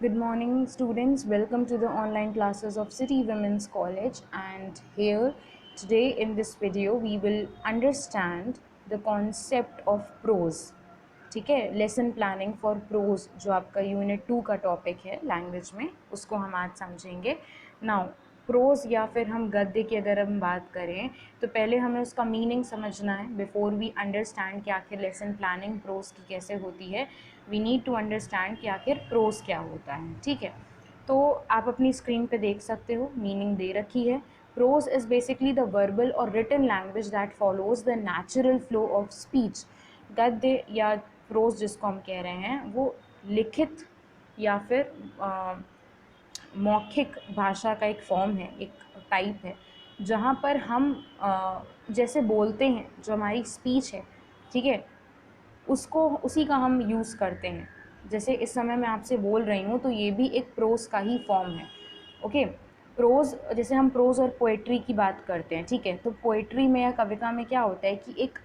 Good morning, students. Welcome to the online classes of City Women's College. And here, today in this video, we will understand the concept of prose. ठीक है, lesson planning for pros जो आपका unit 2 का topic है language में, उसको हम आज समझेंगे. नाउ प्रोज या फिर हम गद्य की अगर हम बात करें तो पहले हमें उसका मीनिंग समझना है बिफोर वी अंडरस्टैंड कि आखिर लेसन प्लानिंग प्रोज की कैसे होती है. वी नीड टू अंडरस्टैंड कि आखिर प्रोज क्या होता है. ठीक है, तो आप अपनी स्क्रीन पे देख सकते हो, मीनिंग दे रखी है. Prose is basically the verbal or written language that follows the natural flow of speech. गद्य या प्रोज जिसको हम कह रहे हैं वो लिखित या फिर मौखिक भाषा का एक फॉर्म है, एक टाइप है, जहाँ पर हम जैसे बोलते हैं, जो हमारी स्पीच है, ठीक है, उसको उसी का हम यूज़ करते हैं. जैसे इस समय मैं आपसे बोल रही हूँ तो ये भी एक प्रोज का ही फॉर्म है. ओके, प्रोज जैसे हम प्रोज और पोएट्री की बात करते हैं, ठीक है, तो पोएट्री में या कविता में क्या होता है कि एक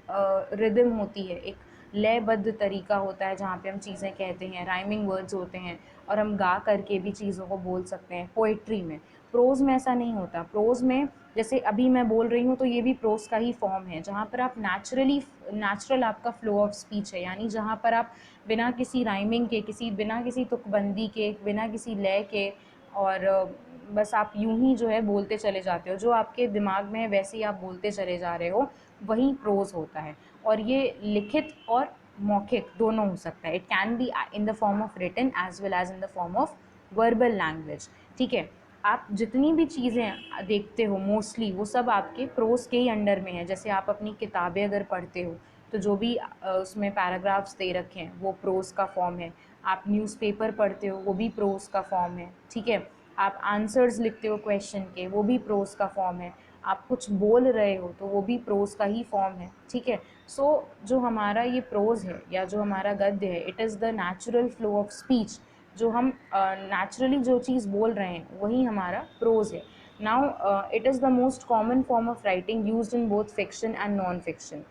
रिदम होती है, एक लयबद्ध तरीका होता है जहाँ पे हम चीज़ें कहते हैं, राइमिंग वर्ड्स होते हैं और हम गा करके भी चीज़ों को बोल सकते हैं. पोएट्री में, प्रोज में ऐसा नहीं होता. प्रोज में जैसे अभी मैं बोल रही हूँ तो ये भी प्रोज का ही फॉर्म है, जहाँ पर आप नेचुरल आपका फ्लो ऑफ स्पीच है, यानी जहाँ पर आप बिना किसी राइमिंग के, बिना किसी तुकबंदी के, बिना किसी लय के और बस आप यूं ही जो है बोलते चले जाते हो, जो आपके दिमाग में है वैसे ही आप बोलते चले जा रहे हो, वही प्रोज होता है. और ये लिखित और मौखिक दोनों हो सकता है. It can be in the form of written as well as in the form of verbal language. ठीक है, आप जितनी भी चीज़ें देखते हो मोस्टली वो सब आपके प्रोज के ही अंडर में है. जैसे आप अपनी किताबें अगर पढ़ते हो तो जो भी उसमें पैराग्राफ्स दे रखे हैं वो प्रोज का फॉर्म है. आप न्यूज़पेपर पढ़ते हो वो भी प्रोज का फॉर्म है. ठीक है, आप आंसर्स लिखते हो क्वेश्चन के, वो भी प्रोज का फॉर्म है. आप कुछ बोल रहे हो तो वो भी प्रोज का ही फॉर्म है. ठीक है, सो जो हमारा ये प्रोज है या जो हमारा गद्य है, it is the natural flow of speech. जो हम नेचुरली जो चीज़ बोल रहे हैं वही हमारा प्रोज है. Now it is the most common form of writing used in both fiction and non fiction.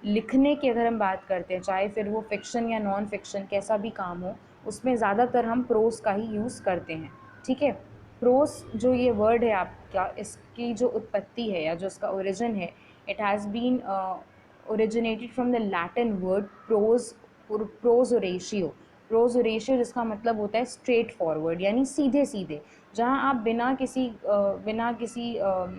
लिखने की अगर हम बात करते हैं, चाहे फिर वो फिक्शन या नॉन फिक्शन कैसा भी काम हो, उसमें ज़्यादातर हम प्रोज का ही यूज़ करते हैं. ठीक है, प्रोज जो ये वर्ड है आपका, इसकी जो उत्पत्ति है या जो इसका ओरिजिन है, it has been originated from the Latin word prose. Prose रेशियो जिसका मतलब होता है स्ट्रेट फॉरवर्ड, यानी सीधे सीधे, जहाँ आप बिना किसी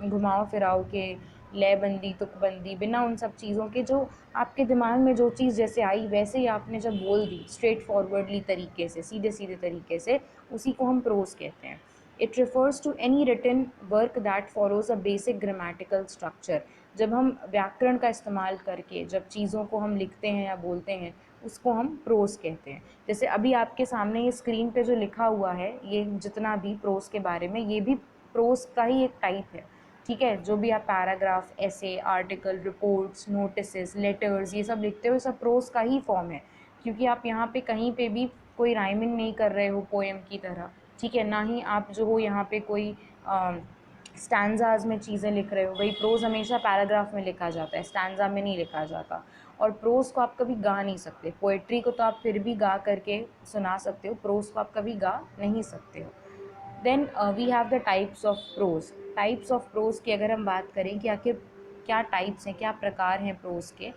घुमाव फिराव के, लयबंदी तुकबंदी, बिना उन सब चीज़ों के, जो आपके दिमाग में जो चीज़ जैसे आई वैसे ही आपने जब बोल दी स्ट्रेट फॉरवर्डली तरीके से, सीधे सीधे तरीके से, उसी को हम प्रोज कहते हैं. It refers to any written work that follows a basic grammatical structure. जब हम व्याकरण का इस्तेमाल करके जब चीज़ों को हम लिखते हैं या बोलते हैं, उसको हम प्रोज कहते हैं. जैसे अभी आपके सामने ये स्क्रीन पे जो लिखा हुआ है, ये जितना भी प्रोज के बारे में, ये भी प्रोज का ही एक टाइप है. ठीक है, जो भी आप पैराग्राफ, ऐसे, आर्टिकल, रिपोर्ट्स, नोटिसेस, लेटर्स, ये सब लिखते हो, ये सब प्रोज का ही फॉर्म है. क्योंकि आप यहाँ पे कहीं पे भी कोई राइमिंग नहीं कर रहे हो पोएम की तरह. ठीक है, ना ही आप जो हो यहाँ पे कोई स्टैंजाज में चीज़ें लिख रहे हो. वही प्रोज हमेशा पैराग्राफ में लिखा जाता है, स्टैंजा में नहीं लिखा जाता. और प्रोज को आप कभी गा नहीं सकते. पोएट्री को तो आप फिर भी गा करके सुना सकते हो, प्रोज को आप कभी गा नहीं सकते हो. Then we have the types of prose. Types of prose की अगर हम बात करें कि आखिर क्या टाइप्स हैं, क्या प्रकार हैं प्रोज के,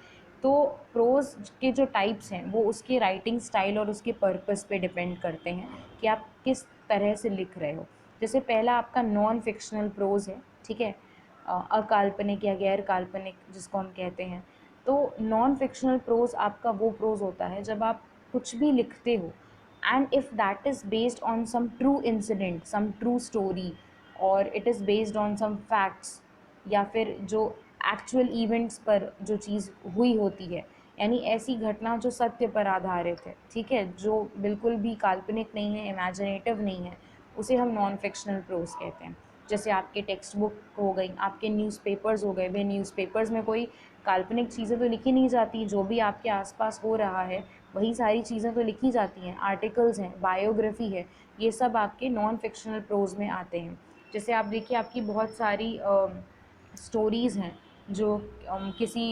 तो प्रोज के जो टाइप्स हैं वो उसके राइटिंग स्टाइल और उसके पर्पस पे डिपेंड करते हैं कि आप किस तरह से लिख रहे हो. जैसे पहला आपका नॉन फिक्शनल प्रोज है. ठीक है, अकाल्पनिक या गैर काल्पनिक जिसको हम कहते हैं. तो नॉन फिक्शनल प्रोज आपका वो प्रोज होता है जब आप कुछ भी लिखते हो, and if that is based on some true incident, some true story, or it is based on some facts, या फिर जो एक्चुअल इवेंट्स पर जो चीज़ हुई होती है, यानी ऐसी घटना जो सत्य पर आधारित है. ठीक है, जो बिल्कुल भी काल्पनिक नहीं है, इमेजिनेटिव नहीं है, उसे हम नॉन फिक्शनल प्रोज कहते हैं. जैसे आपके टेक्स्ट बुक हो गई, आपके न्यूज़पेपर्स हो गए. वे न्यूज़पेपर्स में कोई काल्पनिक चीज़ें तो लिखी नहीं जाती. जो भी आपके आसपास हो रहा है वही सारी चीज़ें तो लिखी जाती हैं. आर्टिकल्स हैं, बायोग्राफी है, ये सब आपके नॉन फिक्शनल प्रोज में आते हैं. जैसे आप देखिए, आपकी बहुत सारी स्टोरीज़ हैं जो किसी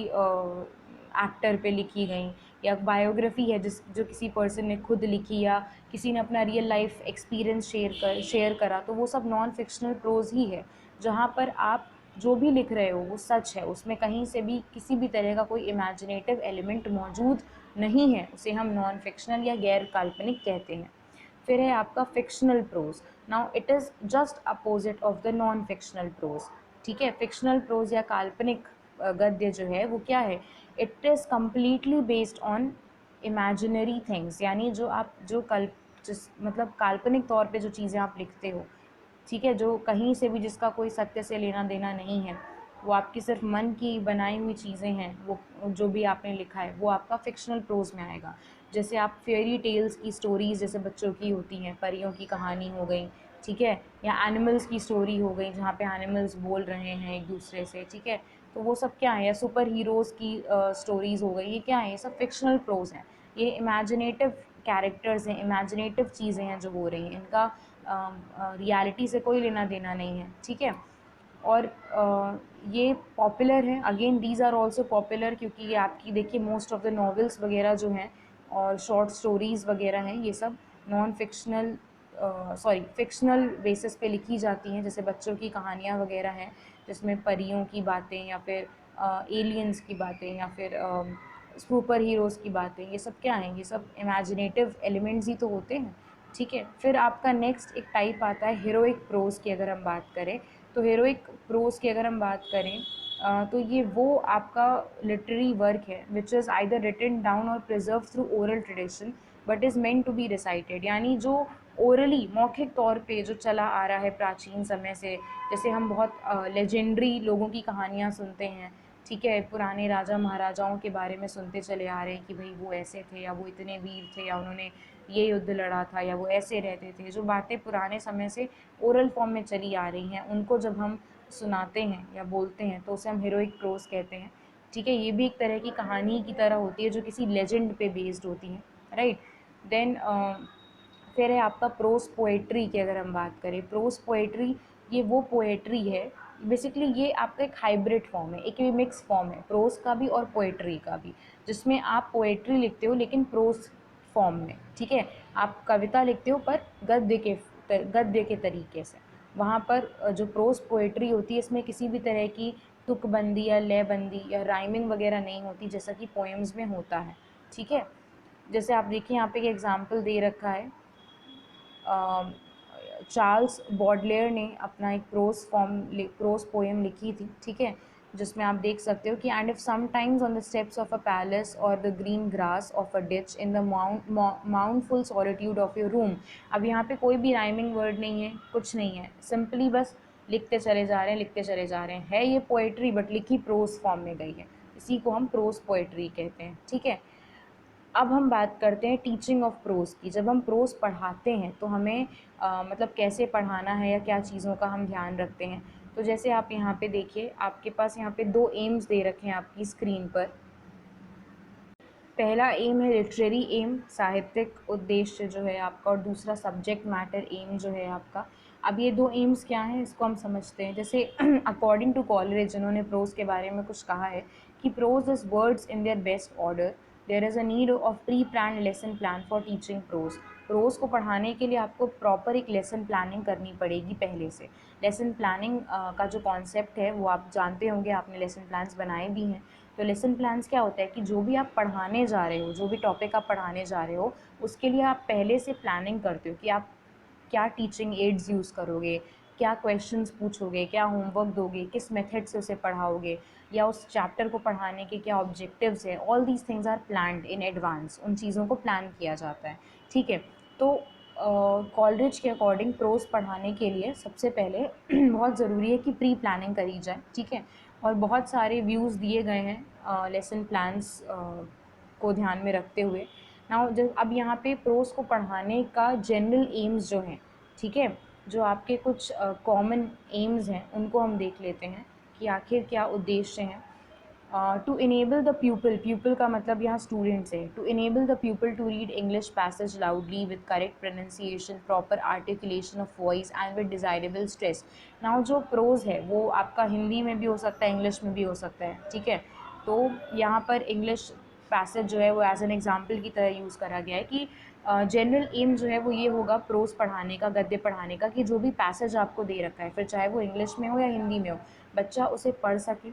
एक्टर पे लिखी गई, या बायोग्राफी है जो किसी पर्सन ने खुद लिखी या किसी ने अपना रियल लाइफ एक्सपीरियंस शेयर करा, तो वो सब नॉन फिक्शनल प्रोज ही है, जहाँ पर आप जो भी लिख रहे हो वो सच है, उसमें कहीं से भी किसी भी तरह का कोई इमेजिनेटिव एलिमेंट मौजूद नहीं है, उसे हम नॉन फिक्शनल या गैर काल्पनिक कहते हैं। फिर है आपका fictional prose. Now it is just opposite of the non fictional prose. ठीक है, फिक्शनल प्रोज या काल्पनिक गद्य जो है वो क्या है, it is completely based on imaginary things, यानी जो आप मतलब काल्पनिक तौर पे जो चीज़ें आप लिखते हो, ठीक है, जो कहीं से भी जिसका कोई सत्य से लेना देना नहीं है, वो आपकी सिर्फ मन की बनाई हुई चीज़ें हैं, वो जो भी आपने लिखा है वो आपका फिक्शनल प्रोज में आएगा। जैसे आप फेयरी टेल्स की स्टोरीज़ जैसे बच्चों की होती हैं, परियों की कहानी हो गई, ठीक है, या एनिमल्स की स्टोरी हो गई जहाँ पे एनिमल्स बोल रहे हैं एक दूसरे से, ठीक है, तो वो सब क्या है, या सुपर हीरोज़ की स्टोरीज़ हो गई, ये क्या है, ये सब फिक्शनल प्रोज हैं, ये इमेजिनेटिव कैरेक्टर्स हैं, इमेजिनेटिव चीज़ें हैं जो हो रही हैं, इनका रियलिटी से कोई लेना देना नहीं है, ठीक है। और ये पॉपुलर है, again these are also popular, क्योंकि ये आपकी देखिए मोस्ट ऑफ द नॉवेल्स वगैरह जो हैं और शॉर्ट स्टोरीज़ वगैरह हैं, ये सब नॉन फिक्शनल फिक्शनल बेसिस पे लिखी जाती हैं। जैसे बच्चों की कहानियाँ वगैरह हैं जिसमें परियों की बातें या फिर एलियंस की बातें या फिर सुपर हीरोज़ की बातें, ये सब क्या हैं, ये सब इमेजिनेटिव एलिमेंट्स ही तो होते हैं, ठीक है। फिर आपका नेक्स्ट एक टाइप आता है हीरोइक प्रोज की। अगर हम बात करें तो हीरोइक प्रोज की अगर हम बात करें तो ये वो आपका लिटरेरी वर्क है which is either written down or preserve through oral tradition but is meant to be recited, यानी जो ओरली मौखिक तौर पे जो चला आ रहा है प्राचीन समय से। जैसे हम बहुत लेजेंडरी लोगों की कहानियाँ सुनते हैं, ठीक है, पुराने राजा महाराजाओं के बारे में सुनते चले आ रहे हैं कि भाई वो ऐसे थे या वो इतने वीर थे या उन्होंने ये युद्ध लड़ा था या वो ऐसे रहते थे, जो बातें पुराने समय से ओरल फॉर्म में चली आ रही हैं, उनको जब हम सुनाते हैं या बोलते हैं तो उसे हम हीरोइक प्रोज कहते हैं, ठीक है। ये भी एक तरह की कहानी की तरह होती है जो किसी लेजेंड पे बेस्ड होती है, राइट। देन फिर है आपका प्रोज पोएट्री की। अगर हम बात करें प्रोज पोएट्री, ये वो पोएट्री है, बेसिकली ये आपका एक हाइब्रिड फॉर्म है, एक मिक्स फॉर्म है प्रोज का भी और पोएट्री का भी, जिसमें आप पोएट्री लिखते हो लेकिन प्रोज फॉर्म में, ठीक है। आप कविता लिखते हो पर गद्य के तरीके से। वहाँ पर जो प्रोज पोएट्री होती है इसमें किसी भी तरह की तुकबंदी या लयबंदी या राइमिंग वगैरह नहीं होती जैसा कि पोएम्स में होता है, ठीक है। जैसे आप देखिए यहाँ पे एक एग्जाम्पल दे रखा है, चार्ल्स बॉडलेयर ने अपना एक प्रोज पोएम लिखी थी, ठीक है, जिसमें आप देख सकते हो कि and if sometimes on the steps of a palace or the green grass of a ditch in the mournful solitude of your room. अब यहाँ पे कोई भी राइमिंग वर्ड नहीं है, कुछ नहीं है, सिंपली बस लिखते चले जा रहे हैं, लिखते चले जा रहे हैं, है ये पोएट्री बट लिखी प्रोज फॉर्म में गई है, इसी को हम प्रोज पोएट्री कहते हैं, ठीक है। अब हम बात करते हैं टीचिंग ऑफ प्रोज की। जब हम प्रोज पढ़ाते हैं तो हमें मतलब कैसे पढ़ाना है या क्या चीज़ों का हम ध्यान रखते हैं। तो जैसे आप यहाँ पे देखिए, आपके पास यहाँ पे 2 एम्स दे रखे हैं आपकी स्क्रीन पर। पहला एम है लिटरेरी एम, साहित्यिक उद्देश्य जो है आपका, और दूसरा सब्जेक्ट मैटर एम जो है आपका। अब ये 2 एम्स क्या हैं इसको हम समझते हैं। जैसे अकॉर्डिंग टू कॉलरेज, जिन्होंने प्रोज के बारे में कुछ कहा है कि prose is words in their best order, there is a need of pre plan lesson plan for teaching prose. Prose को पढ़ाने के लिए आपको प्रॉपर एक लेसन प्लानिंग करनी पड़ेगी पहले से। लेसन प्लानिंग का जो कॉन्सेप्ट है वो आप जानते होंगे, आपने लेसन प्लान्स बनाए भी हैं। तो लेसन प्लान्स क्या होता है कि जो भी आप पढ़ाने जा रहे हो, जो भी टॉपिक आप पढ़ाने जा रहे हो, उसके लिए आप पहले से प्लानिंग करते हो कि आप क्या टीचिंग एड्स यूज़ करोगे, क्या क्वेश्चंस पूछोगे, क्या होमवर्क दोगे, किस मेथड से उसे पढ़ाओगे, या उस चैप्टर को पढ़ाने के क्या ऑब्जेक्टिव्स हैं। All these things are planned in advance, उन चीज़ों को प्लान किया जाता है, ठीक है। तो कॉलरिज के अकॉर्डिंग प्रोज पढ़ाने के लिए सबसे पहले बहुत ज़रूरी है कि प्री प्लानिंग करी जाए, ठीक है। और बहुत सारे व्यूज़ दिए गए हैं लेसन प्लान्स को ध्यान में रखते हुए। नाउ जब अब यहाँ पे प्रोज को पढ़ाने का जनरल एम्स जो हैं, ठीक है, जो आपके कुछ कॉमन एम्स हैं उनको हम देख लेते हैं कि आखिर क्या उद्देश्य हैं। To enable the pupil, pupil का मतलब यहाँ स्टूडेंट्स है, to enable the pupil to read English passage loudly with correct pronunciation, proper articulation of voice and with desirable stress. Now जो प्रोज है वो आपका हिंदी में भी हो सकता है, इंग्लिश में भी हो सकता है, ठीक है। तो यहाँ पर इंग्लिश पैसेज जो है वो एज एन एग्जाम्पल की तरह यूज़ करा गया है कि जनरल एम जो है वो ये होगा प्रोज पढ़ाने का, गद्य पढ़ाने का, कि जो भी पैसेज आपको दे रखा है, फिर चाहे वो इंग्लिश में हो या हिंदी में हो, बच्चा उसे पढ़ सके,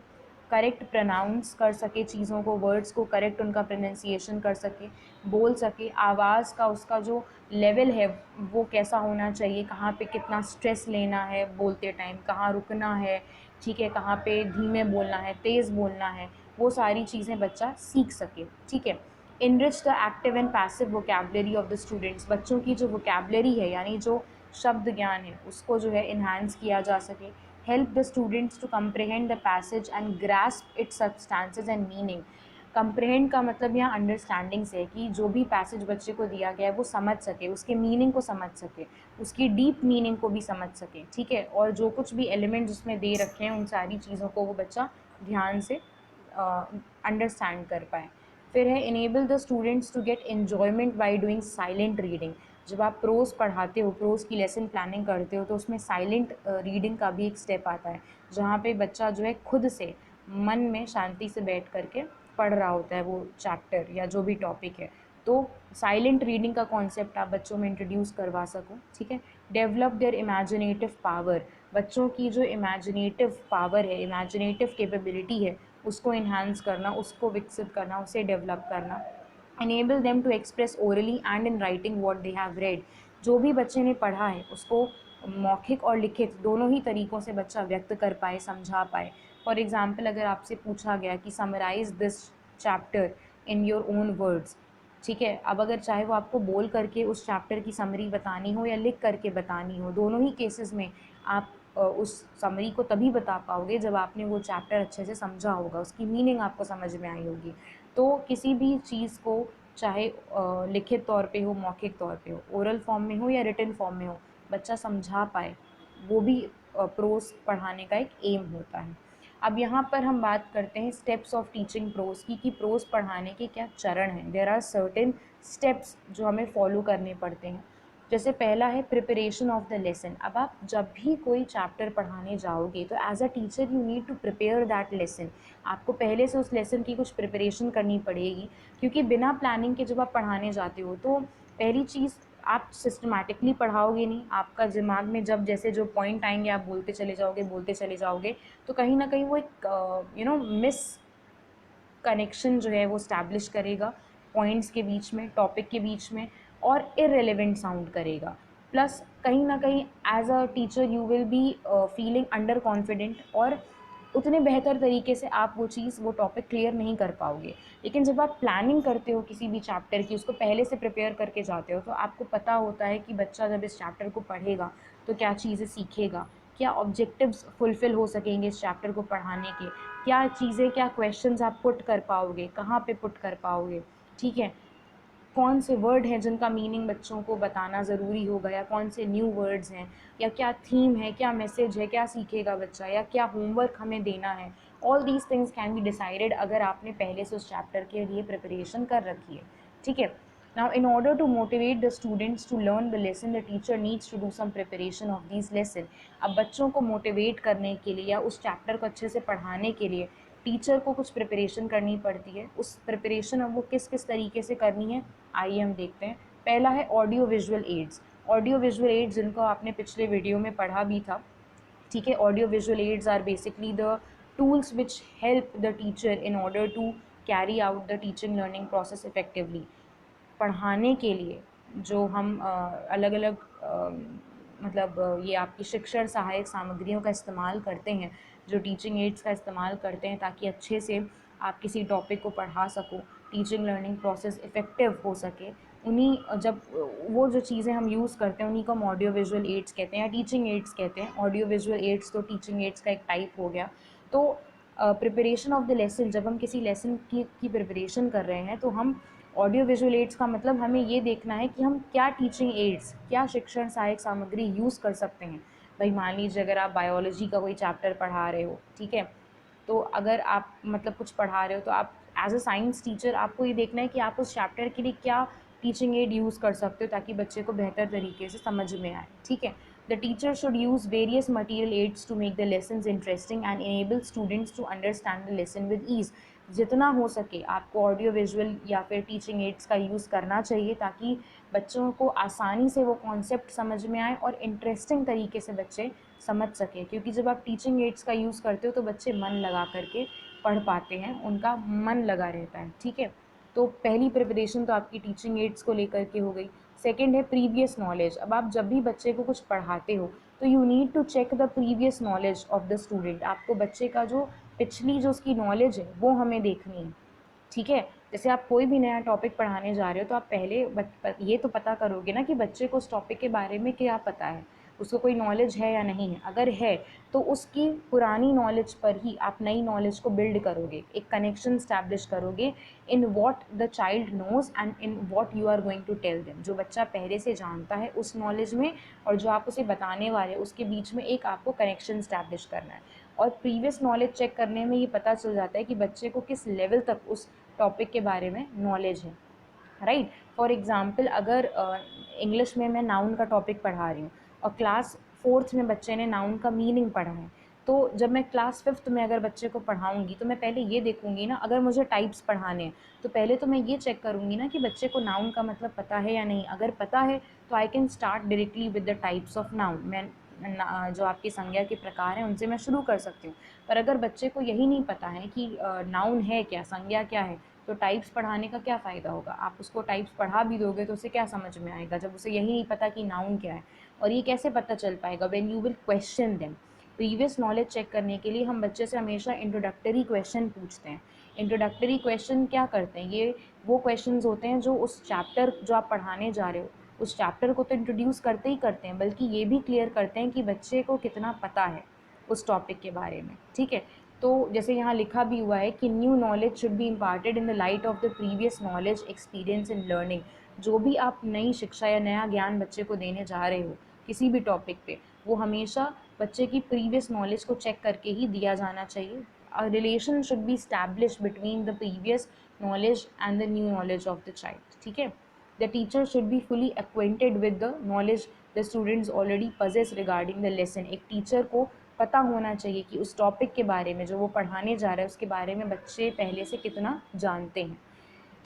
करेक्ट प्रोनाउंस कर सके चीज़ों को, वर्ड्स को करेक्ट उनका प्रोनाउंसिएशन कर सके, बोल सके, आवाज़ का उसका जो लेवल है वो कैसा होना चाहिए, कहाँ पे कितना स्ट्रेस लेना है बोलते टाइम, कहाँ रुकना है, ठीक है, कहाँ पे धीमे बोलना है, तेज़ बोलना है, वो सारी चीज़ें बच्चा सीख सके, ठीक है। Enrich the active and passive vocabulary of the students, बच्चों की जो वोकैबुलरी है यानी जो शब्द ज्ञान है उसको जो है इन्हांस किया जा सके। Help the students to comprehend the passage and grasp its substances and meaning. Comprehend का मतलब यहाँ अंडरस्टैंडिंग से है कि जो भी पैसेज बच्चे को दिया गया है वो समझ सके, उसके मीनिंग को समझ सके, उसकी डीप मीनिंग को भी समझ सके, ठीक है, और जो कुछ भी एलिमेंट्स उसमें दे रखे हैं उन सारी चीज़ों को वो बच्चा ध्यान से अंडरस्टैंड कर पाए। फिर है enable the students to get enjoyment by doing silent reading. जब आप प्रोज पढ़ाते हो, प्रोज की लेसन प्लानिंग करते हो, तो उसमें साइलेंट रीडिंग का भी एक स्टेप आता है जहाँ पे बच्चा जो है खुद से मन में शांति से बैठ करके पढ़ रहा होता है वो चैप्टर या जो भी टॉपिक है। तो साइलेंट रीडिंग का कॉन्सेप्ट आप बच्चों में इंट्रोड्यूस करवा सको, ठीक है। डेवलप देयर इमेजिनेटिव पावर, बच्चों की जो इमेजिनेटिव पावर है, इमेजिनेटिव कैपेबिलिटी है, उसको इन्हांस करना, उसको विकसित करना, उसे डेवलप करना। enable them to express orally and in writing what they have read, जो भी बच्चे ने पढ़ा है उसको मौखिक और लिखित दोनों ही तरीक़ों से बच्चा व्यक्त कर पाए, समझा पाए। फॉर एग्ज़ाम्पल अगर आपसे पूछा गया कि summarise this chapter in your own words, ठीक है, अब अगर चाहे वो आपको बोल करके उस चैप्टर की समरी बतानी हो या लिख करके बतानी हो, दोनों ही केसेस में आप उस समरी को तभी बता पाओगे जब आपने वो चैप्टर अच्छे से समझा होगा, उसकी मीनिंग आपको समझ में आई होगी। तो किसी भी चीज़ को चाहे लिखित तौर पे हो, मौखिक तौर पे हो, ओरल फॉर्म में हो या रिटन फॉर्म में हो, बच्चा समझा पाए, वो भी प्रोज पढ़ाने का एक एम होता है। अब यहाँ पर हम बात करते हैं स्टेप्स ऑफ टीचिंग प्रोज की, कि प्रोज पढ़ाने के क्या चरण हैं। देयर आर सर्टेन स्टेप्स जो हमें फॉलो करने पड़ते हैं। जैसे पहला है प्रिपरेशन ऑफ द लेसन। अब आप जब भी कोई चैप्टर पढ़ाने जाओगे तो as a teacher you need to prepare that lesson. आपको पहले से उस लेसन की कुछ प्रिपरेशन करनी पड़ेगी, क्योंकि बिना प्लानिंग के जब आप पढ़ाने जाते हो तो पहली चीज़ आप सिस्टमैटिकली पढ़ाओगे नहीं, आपका दिमाग में जब जैसे जो पॉइंट आएंगे आप बोलते चले जाओगे, तो कहीं ना कहीं वो एक मिस कनेक्शन जो है वो स्टैब्लिश करेगा पॉइंट्स के बीच में, टॉपिक के बीच में, और इररिलेवेंट साउंड करेगा। प्लस कहीं ना कहीं as a teacher you will be feeling under confident, और उतने बेहतर तरीके से आप वो चीज़, वो टॉपिक क्लियर नहीं कर पाओगे। लेकिन जब आप प्लानिंग करते हो किसी भी चैप्टर की, उसको पहले से प्रिपेयर करके जाते हो, तो आपको पता होता है कि बच्चा जब इस चैप्टर को पढ़ेगा तो क्या चीज़ें सीखेगा, क्या ऑब्जेक्टिव्स फुलफ़िल हो सकेंगे इस चैप्टर को पढ़ाने के, क्या चीज़ें, क्या क्वेश्चंस आप पुट कर पाओगे, कहाँ पे पुट कर पाओगे, ठीक है, कौन से वर्ड हैं जिनका मीनिंग बच्चों को बताना ज़रूरी होगा, या कौन से न्यू वर्ड्स हैं, या क्या थीम है, क्या मैसेज है, क्या सीखेगा बच्चा, या क्या होमवर्क हमें देना है। All these things can be decided अगर आपने पहले से उस चैप्टर के लिए प्रिपरेशन कर रखी है, ठीक है। Now, in order to motivate the students to learn the lesson, the teacher needs to do some preparation of these lesson. अब बच्चों को मोटिवेट करने के लिए या उस चैप्टर को अच्छे से पढ़ाने के लिए टीचर को कुछ प्रिपरेशन करनी पड़ती है। उस प्रिपरेशन अब वो किस किस तरीके से करनी है, आइए हम देखते हैं। पहला है audio visual ads. Audio visual ads जिनको आपने पिछले वीडियो में पढ़ा भी था, ठीक है। Audio visual aids are basically the tools which help the teacher in order to carry out the teaching learning process effectively. पढ़ाने के लिए जो हम अलग अलग मतलब ये आपकी शिक्षण सहायक सामग्रियों का इस्तेमाल करते हैं, जो टीचिंग एड्स का इस्तेमाल करते हैं ताकि अच्छे से आप किसी टॉपिक को पढ़ा सको, टीचिंग लर्निंग प्रोसेस इफ़ेक्टिव हो सके, उन्हीं जब वो जो चीज़ें हम यूज़ करते हैं उन्हीं को हम ऑडियो विजुअल एड्स कहते हैं या टीचिंग एड्स कहते हैं। ऑडियो विजुअल एड्स तो टीचिंग एड्स का एक टाइप हो गया। तो प्रिपरेशन ऑफ द लेसन, जब हम किसी लेसन की प्रिपरेशन कर रहे हैं तो हम ऑडियो विजुअल एड्स का मतलब हमें ये देखना है कि हम क्या टीचिंग एड्स, क्या शिक्षण सहायक सामग्री यूज़ कर सकते हैं। भाई मान लीजिए अगर आप बायोलॉजी का कोई चैप्टर पढ़ा रहे हो, ठीक है, तो अगर आप मतलब कुछ पढ़ा रहे हो तो आप एज अ साइंस टीचर आपको ये देखना है कि आप उस चैप्टर के लिए क्या टीचिंग एड यूज़ कर सकते हो ताकि बच्चे को बेहतर तरीके से समझ में आए, ठीक है। The teacher should use various material aids to make the lessons interesting and enable students to understand the lesson with ease. जितना हो सके आपको ऑडियो विजुअल या फिर टीचिंग एड्स का यूज़ करना चाहिए, ताकि बच्चों को आसानी से वो कॉन्सेप्ट समझ में आए और इंटरेस्टिंग तरीके से बच्चे समझ सकें। क्योंकि जब आप टीचिंग एड्स का यूज़ करते हो तो बच्चे मन लगा करके पढ़ पाते हैं, उनका मन लगा रहता है, ठीक है। तो पहली प्रिपरेशन तो आपकी टीचिंग एड्स को लेकर के हो गई। सेकेंड है प्रीवियस नॉलेज। अब आप जब भी बच्चे को कुछ पढ़ाते हो तो you need to check the previous knowledge of the student. आपको बच्चे का जो पिछली जो उसकी नॉलेज है वो हमें देखनी है, ठीक है। जैसे आप कोई भी नया टॉपिक पढ़ाने जा रहे हो तो आप पहले ये तो पता करोगे ना कि बच्चे को उस टॉपिक के बारे में क्या पता है, उसको कोई नॉलेज है या नहीं है। अगर है तो उसकी पुरानी नॉलेज पर ही आप नई नॉलेज को बिल्ड करोगे, एक कनेक्शन स्टैब्लिश करोगे in what the child knows and in what you are going to tell them. जो बच्चा पहले से जानता है उस नॉलेज में और जो आप उसे बताने वाले उसके बीच में एक आपको कनेक्शन स्टैब्लिश करना है। और प्रीवियस नॉलेज चेक करने में ये पता चल जाता है कि बच्चे को किस लेवल तक उस टॉपिक के बारे में नॉलेज है, राइट। फॉर एग्ज़ाम्पल अगर इंग्लिश में मैं नाउन का टॉपिक पढ़ा रही हूँ और क्लास 4th में बच्चे ने नाउन का मीनिंग पढ़ा है, तो जब मैं क्लास 5th में अगर बच्चे को पढ़ाऊँगी तो मैं पहले ये देखूँगी ना, अगर मुझे टाइप्स पढ़ाने हैं तो पहले तो मैं ये चेक करूँगी ना कि बच्चे को नाउन का मतलब पता है या नहीं। अगर पता है तो I can start directly with the types of noun. मैं जो आपकी संज्ञा के प्रकार हैं उनसे मैं शुरू कर सकती हूँ। पर अगर बच्चे को यही नहीं पता है कि नाउन है क्या, संज्ञा क्या है, तो टाइप्स पढ़ाने का क्या फ़ायदा होगा। आप उसको टाइप्स पढ़ा भी दोगे तो उसे क्या समझ में आएगा जब उसे यही नहीं पता कि नाउन क्या है। और ये कैसे पता चल पाएगा, when you will question them. Previous knowledge check करने के लिए हम बच्चे से हमेशा इंट्रोडक्टरी क्वेश्चन पूछते हैं। इंट्रोडक्टरी क्वेश्चन क्या करते हैं, ये वो क्वेश्चंस होते हैं जो उस चैप्टर जो आप पढ़ाने जा रहे हो उस चैप्टर को तो इंट्रोड्यूस करते ही करते हैं, बल्कि ये भी क्लियर करते हैं कि बच्चे को कितना पता है उस टॉपिक के बारे में, ठीक है। तो जैसे यहाँ लिखा भी हुआ है कि new knowledge should be imparted in the light of the previous knowledge experience in learning. जो भी आप नई शिक्षा या नया ज्ञान बच्चे को देने जा रहे हो किसी भी टॉपिक पे, वो हमेशा बच्चे की प्रीवियस नॉलेज को चेक करके ही दिया जाना चाहिए। A relation should be establish between the previous knowledge and the new knowledge of the child, ठीक है। The teacher should be fully acquainted with the knowledge the students already possess regarding the lesson। एक teacher को पता होना चाहिए कि उस topic के बारे में जो वो पढ़ाने जा रहा है उसके बारे में बच्चे पहले से कितना जानते हैं,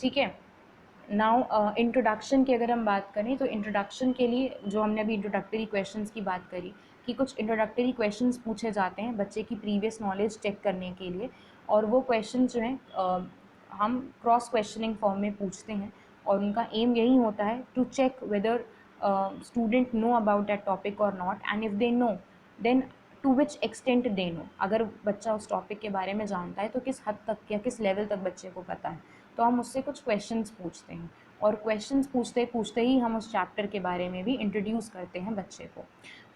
ठीक है। नाउ इंट्रोडक्शन की अगर हम बात करें तो इंट्रोडक्शन के लिए जो हमने अभी इंट्रोडक्टरी क्वेश्चंस की बात करी कि कुछ इंट्रोडक्टरी क्वेश्चंस पूछे जाते हैं बच्चे की प्रीवियस नॉलेज चेक करने के लिए। और वो क्वेश्चन जो हैं हम क्रॉस क्वेश्चनिंग फॉर्म में पूछते हैं और उनका एम यही होता है to check whether student know about that topic or not, and if they know then to which extent they know. अगर बच्चा उस टॉपिक के बारे में जानता है तो किस हद तक या किस लेवल तक बच्चे को पता है। तो हम उससे कुछ क्वेश्चंस पूछते हैं और क्वेश्चंस पूछते पूछते ही हम उस चैप्टर के बारे में भी इंट्रोड्यूस करते हैं बच्चे को।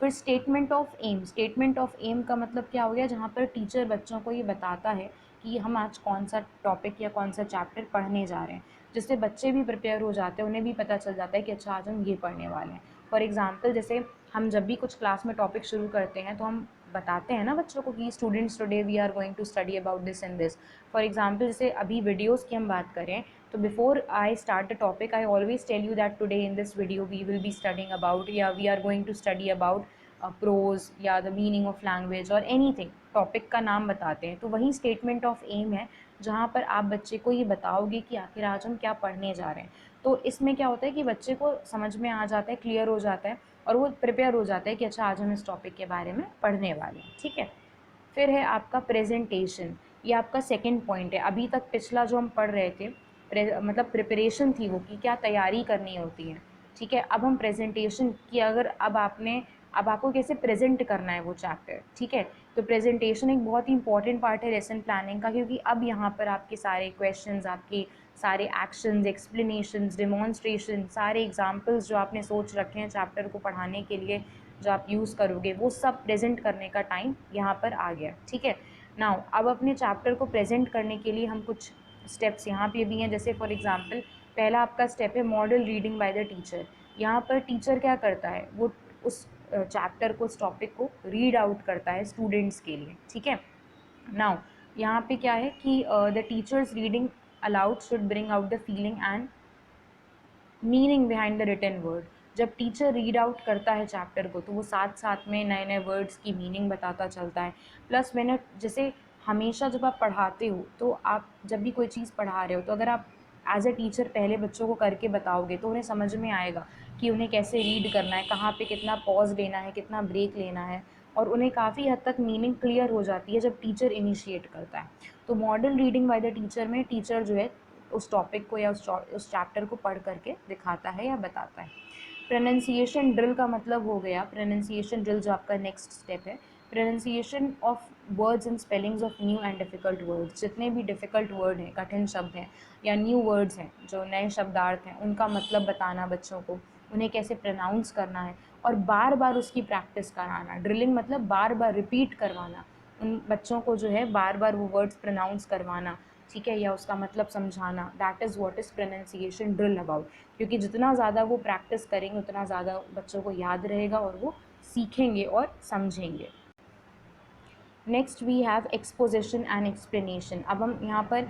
फिर statement of aim. Statement of aim का मतलब क्या हो गया, जहाँ पर टीचर बच्चों को ये बताता है कि हम आज कौन सा टॉपिक या कौन सा चैप्टर पढ़ने जा रहे हैं, जिससे बच्चे भी प्रिपेयर हो जाते हैं, उन्हें भी पता चल जाता है कि अच्छा आज हम ये पढ़ने वाले हैं। फॉर एग्ज़ाम्पल जैसे हम जब भी कुछ क्लास में टॉपिक शुरू करते हैं तो हम बताते हैं ना बच्चों को कि students today we are going to study about this and this. For example जैसे अभी वीडियोज़ की हम बात करें तो before I start the topic I always tell you that today in this video we will be studding about या we are going to study about prose या the meaning of language or anything, topic का नाम बताते हैं। तो वही statement of M है जहाँ पर आप बच्चे को ये बताओगे कि आखिर आज हम क्या पढ़ने जा रहे हैं। तो इसमें क्या होता है कि बच्चे को समझ में आ जाता है, क्लियर हो जाता है और वो प्रिपेयर हो जाता है कि अच्छा आज हम इस टॉपिक के बारे में पढ़ने वाले हैं, ठीक है। फिर है आपका प्रेजेंटेशन। ये आपका सेकंड पॉइंट है। अभी तक पिछला जो हम पढ़ रहे थे मतलब प्रिपरेशन थी वो कि क्या तैयारी करनी होती है, ठीक है। अब हम प्रेजेंटेशन की अगर अब आपको कैसे प्रेजेंट करना है वो चैप्टर, ठीक है। तो प्रेजेंटेशन एक बहुत ही इंपॉर्टेंट पार्ट है लेसन प्लानिंग का, क्योंकि अब यहाँ पर आपके सारे क्वेश्चंस, आपके सारे एक्शंस, एक्सप्लेनेशंस, डेमोन्स्ट्रेशन, सारे एग्जांपल्स जो आपने सोच रखे हैं चैप्टर को पढ़ाने के लिए जो आप यूज़ करोगे वो सब प्रेजेंट करने का टाइम यहाँ पर आ गया, ठीक है। नाउ अब अपने चैप्टर को प्रेजेंट करने के लिए हम कुछ स्टेप्स यहाँ पे भी हैं। जैसे फॉर एग्जांपल पहला आपका स्टेप है model reading by the teacher. यहाँ पर टीचर क्या करता है, वो उस चैप्टर को, उस टॉपिक को रीड आउट करता है स्टूडेंट्स के लिए, ठीक है। नाउ यहाँ पे क्या है कि the teachers reading aloud should bring out the feeling and meaning behind the written word. जब टीचर रीड आउट करता है चैप्टर को तो वो साथ साथ में नए नए वर्ड्स की मीनिंग बताता चलता है। प्लस मैंने जैसे हमेशा जब आप पढ़ाते हो तो आप जब भी कोई चीज़ पढ़ा रहे हो तो अगर आप एज अ टीचर पहले बच्चों को करके बताओगे तो उन्हें समझ में आएगा कि उन्हें कैसे रीड करना है, कहाँ पे कितना पॉज लेना है, कितना ब्रेक लेना है, और उन्हें काफ़ी हद तक मीनिंग क्लियर हो जाती है जब टीचर इनिशिएट करता है। तो model reading by the teacher में टीचर जो है उस टॉपिक को या उस चैप्टर को पढ़ करके दिखाता है या बताता है। प्रोनाउंसिएशन ड्रिल का मतलब हो गया, प्रोनाउंसिएशन ड्रिल जो आपका नेक्स्ट स्टेप है, pronunciation of words and spellings of new and difficult words. जितने भी डिफ़िकल्ट वर्ड हैं, कठिन शब्द हैं या न्यू वर्ड्स हैं, जो नए शब्दार्थ हैं, उनका मतलब बताना बच्चों को, उन्हें कैसे प्रोनाउंस करना है और बार बार उसकी प्रैक्टिस कराना। ड्रिलिंग मतलब बार बार रिपीट करवाना, उन बच्चों को जो है बार बार वो वर्ड्स प्रोनाउंस करवाना, ठीक है, या उसका मतलब समझाना। That is what is pronunciation drill about. क्योंकि जितना ज़्यादा वो प्रैक्टिस करेंगे उतना ज़्यादा बच्चों को याद रहेगा और वो सीखेंगे और समझेंगे। Next we have exposition and explanation. अब हम यहाँ पर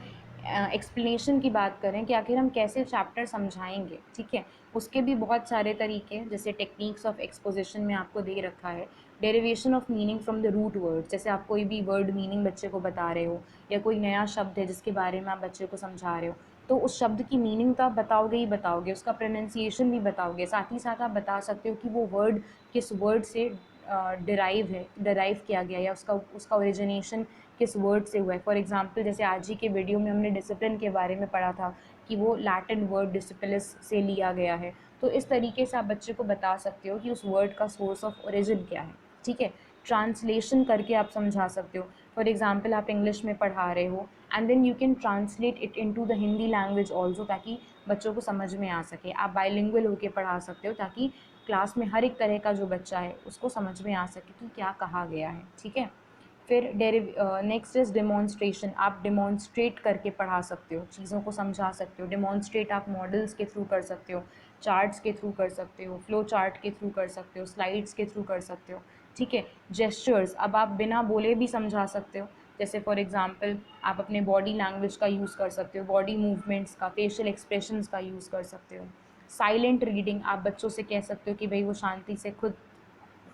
एक्सप्लेनेशन की बात करें कि आखिर हम कैसे चैप्टर समझाएंगे, ठीक है। उसके भी बहुत सारे तरीके हैं, जैसे टेक्निक्स ऑफ एक्सपोजिशन में आपको दे रखा है derivation of meaning from the root word. जैसे आप कोई भी वर्ड मीनिंग बच्चे को बता रहे हो या कोई नया शब्द है जिसके बारे में आप बच्चे को समझा रहे हो, तो उस शब्द की मीनिंग तो आप बताओगे ही बताओगे, उसका प्रोनाउंसिएशन भी बताओगे, साथ ही साथ आप बता सकते हो कि वो वर्ड किस वर्ड से डिराइव किया गया या उसका उसका ओरिजिनेशन किस वर्ड से हुआ है। फॉर एग्जांपल जैसे आज ही के वीडियो में हमने डिसिप्लिन के बारे में पढ़ा था कि वो लैटिन वर्ड डिसिप्लिस से लिया गया है। तो इस तरीके से आप बच्चे को बता सकते हो कि उस वर्ड का सोर्स ऑफ ओरिजिन क्या है, ठीक है। ट्रांसलेशन करके आप समझा सकते हो। फॉर एग्जांपल आप इंग्लिश में पढ़ा रहे हो and then you can translate it into the Hindi language also, ताकि बच्चों को समझ में आ सके। आप बाइलिंगुअल होकर पढ़ा सकते हो ताकि क्लास में हर एक तरह का जो बच्चा है उसको समझ में आ सके कि क्या कहा गया है, ठीक है। फिर नेक्स्ट इज़ डिमॉन्स्ट्रेशन। आप डिमॉन्स्ट्रेट करके पढ़ा सकते हो, चीज़ों को समझा सकते हो। डिमॉन्स्ट्रेट आप मॉडल्स के थ्रू कर सकते हो, चार्ट्स के थ्रू कर सकते हो, फ्लो चार्ट के थ्रू कर सकते हो, स्लाइड्स के थ्रू कर सकते हो, ठीक है। जेस्चर्स, अब आप बिना बोले भी समझा सकते हो। जैसे फॉर एग्जांपल आप अपने बॉडी लैंग्वेज का यूज़ कर सकते हो, बॉडी मूवमेंट्स का, फेशियल एक्सप्रेशंस का यूज़ कर सकते हो। साइलेंट रीडिंग, आप बच्चों से कह सकते हो कि भाई वो शांति से खुद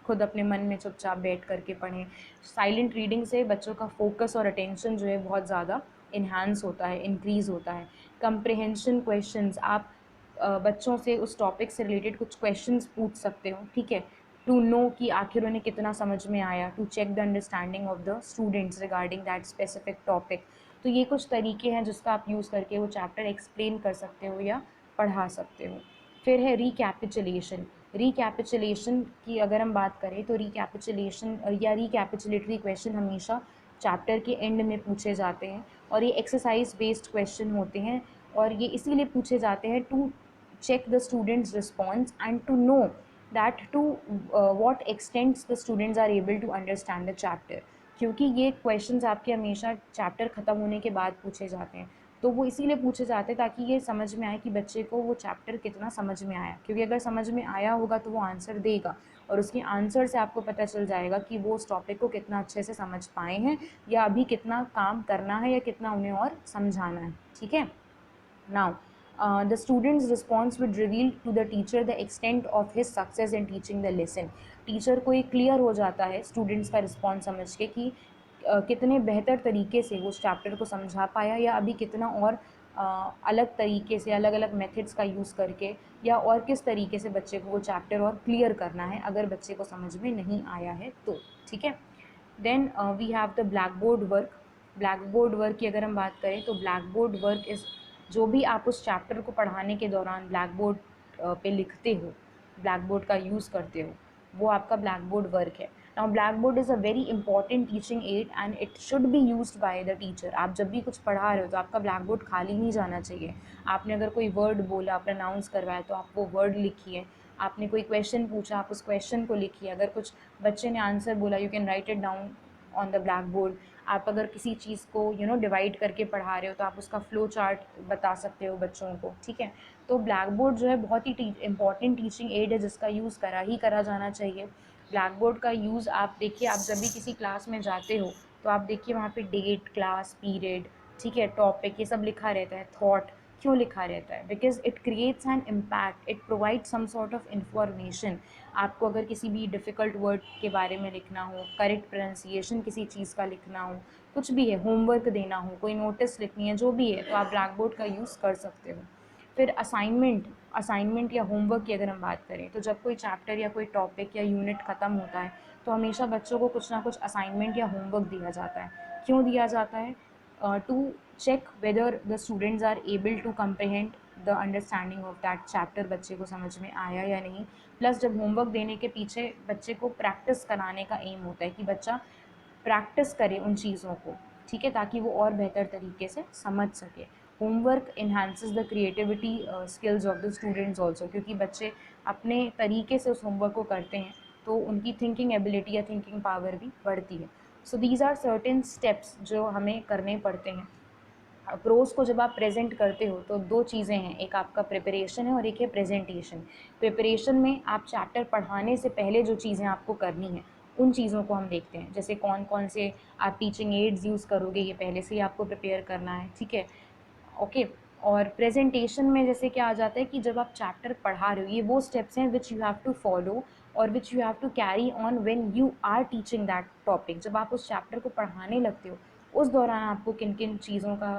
खुद अपने मन में चुपचाप बैठ करके पढ़ें। साइलेंट रीडिंग से बच्चों का फोकस और अटेंशन जो है बहुत ज़्यादा इन्हांस होता है, इंक्रीज़ होता है। कंप्रिहेंशन क्वेश्चंस, आप बच्चों से उस टॉपिक से रिलेटेड कुछ क्वेश्चंस पूछ सकते हो, ठीक है, टू नो कि आखिर उन्हें कितना समझ में आया, to check the understanding of the students regarding that specific topic. तो ये कुछ तरीके हैं जिसका आप यूज़ करके वो चैप्टर एक्सप्लेन कर सकते हो या पढ़ा सकते हो। फिर है रिकैपिचुलेशन। रिकैपिचुलेशन की अगर हम बात करें तो रिकैपिचुलेशन या रिकैपिचुलेटरी क्वेश्चन हमेशा चैप्टर के एंड में पूछे जाते हैं और ये एक्सरसाइज बेस्ड क्वेश्चन होते हैं और ये इसीलिए पूछे जाते हैं to check the students response and to know that to what extent the students are able to understand the chapter। क्योंकि ये क्वेश्चंस आपके हमेशा चैप्टर ख़त्म होने के बाद पूछे जाते हैं, तो वो इसीलिए पूछे जाते हैं ताकि ये समझ में आए कि बच्चे को वो चैप्टर कितना समझ में आया। क्योंकि अगर समझ में आया होगा तो वो आंसर देगा और उसके आंसर से आपको पता चल जाएगा कि वो उस टॉपिक को कितना अच्छे से समझ पाए हैं या अभी कितना काम करना है या कितना उन्हें और समझाना है, ठीक है। Now, the student's response would reveal to the teacher the extent of his success in teaching the lesson। Teacher को ये क्लियर हो जाता है स्टूडेंट्स का रिस्पॉन्स समझ के कि कितने बेहतर तरीके से वो उस चैप्टर को समझा पाया या अभी कितना और अलग तरीके से, अलग अलग मेथड्स का यूज़ करके या और किस तरीके से बच्चे को वो चैप्टर और क्लियर करना है अगर बच्चे को समझ में नहीं आया है तो, ठीक है। Then we have the black board work. Black board work की अगर हम बात करें तो ब्लैक बोर्ड वर्क इज़ जो भी आप उस चैप्टर को पढ़ाने के दौरान ब्लैक बोर्ड पे लिखते हो, ब्लैक बोर्ड का यूज़ करते हो, वो आपका ब्लैक बोर्ड वर्क है। Now black board is a very important teaching add and it should be used by the teacher. आप जब भी कुछ पढ़ा रहे हो तो आपका ब्लैक बोर्ड खाली नहीं जाना चाहिए। आपने अगर कोई वर्ड बोला, प्रोनाउंस करवाया तो आप वो वर्ड लिखिए। आपने कोई क्वेश्चन पूछा, आप उस क्वेश्चन को लिखिए। अगर कुछ बच्चे ने आंसर बोला, you can write it down on the black board. आप अगर किसी चीज़ को डिवाइड करके पढ़ा रहे हो तो आप उसका फ्लो चार्ट बता सकते हो बच्चों को, ठीक है। तो ब्लैक बोर्ड जो है बहुत ही इंपॉर्टेंट टीचिंग एड है जिसका यूज़ करा जाना चाहिए। ब्लैक बोर्ड का यूज़ आप देखिए, आप जब भी किसी क्लास में जाते हो तो आप देखिए वहाँ पे डेट, क्लास, पीरियड, ठीक है, टॉपिक, ये सब लिखा रहता है, थॉट, क्यों लिखा रहता है? Because it creates an impact, it provide some sort of information. आपको अगर किसी भी डिफ़िकल्ट वर्ड के बारे में लिखना हो, करेक्ट प्रोनाउंसिएशन किसी चीज़ का लिखना हो, कुछ भी है, होमवर्क देना हो, कोई नोटिस लिखनी है, जो भी है, तो आप ब्लैक बोर्ड का यूज़ कर सकते हो। फिर असाइनमेंट या होमवर्क की अगर हम बात करें, तो जब कोई चैप्टर या कोई टॉपिक या यूनिट ख़त्म होता है तो हमेशा बच्चों को कुछ ना कुछ असाइनमेंट या होमवर्क दिया जाता है। क्यों दिया जाता है? To check whether the students are able to comprehend the understanding of that chapter, बच्चे को समझ में आया या नहीं। प्लस जब होमवर्क देने के पीछे बच्चे को प्रैक्टिस कराने का एम होता है कि बच्चा प्रैक्टिस करे उन चीज़ों को, ठीक है, ताकि वो और बेहतर तरीके से समझ सके। Homework enhances the creativity skills of the students also, क्योंकि बच्चे अपने तरीके से उस होमवर्क को करते हैं तो उनकी थिंकिंग एबिलिटी या थिंकिंग पावर भी बढ़ती है। So these are certain steps जो हमें करने पड़ते हैं। प्रोज को जब आप प्रेजेंट करते हो तो दो चीज़ें हैं, एक आपका प्रिपरेशन है और एक है प्रेजेंटेशन। प्रिपरेशन में आप चैप्टर पढ़ाने से पहले जो चीज़ें आपको करनी है उन चीज़ों को हम देखते हैं, जैसे कौन कौन से आप टीचिंग एड्स यूज़ करोगे, ये पहले से ही आपको प्रिपेयर करना है, ठीक है, ओके। और प्रेजेंटेशन में जैसे क्या आ जाता है कि जब आप चैप्टर पढ़ा रहे हो, ये वो स्टेप्स हैं which you have to follow or which you have to carry on when you are teaching that topic. जब आप उस चैप्टर को पढ़ाने लगते हो उस दौरान आपको किन किन चीज़ों का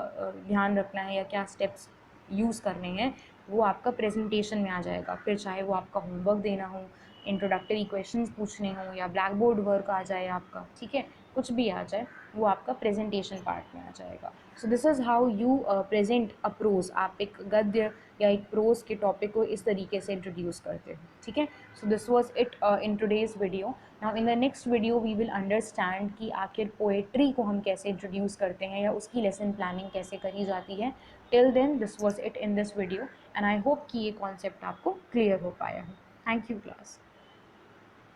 ध्यान रखना है या क्या स्टेप्स यूज़ करने हैं, वो आपका प्रेजेंटेशन में आ जाएगा। फिर चाहे वो आपका होमवर्क देना हो, इंट्रोडक्टरी क्वेश्चंस पूछने हो या ब्लैक बोर्ड वर्क आ जाए आपका, ठीक है, कुछ भी आ जाए, वो आपका प्रेजेंटेशन पार्ट में आ जाएगा। So this is how you present a prose. आप एक गद्य या एक प्रोज के टॉपिक को इस तरीके से इंट्रोड्यूस करते हो, ठीक है। So this was it in today's video. Now in the next video we will understand कि आखिर पोएट्री को हम कैसे इंट्रोड्यूस करते हैं या उसकी लेसन प्लानिंग कैसे करी जाती है। Till then this was it in this video and I hope कि ये कॉन्सेप्ट आपको क्लियर हो पाया है। Thank you class.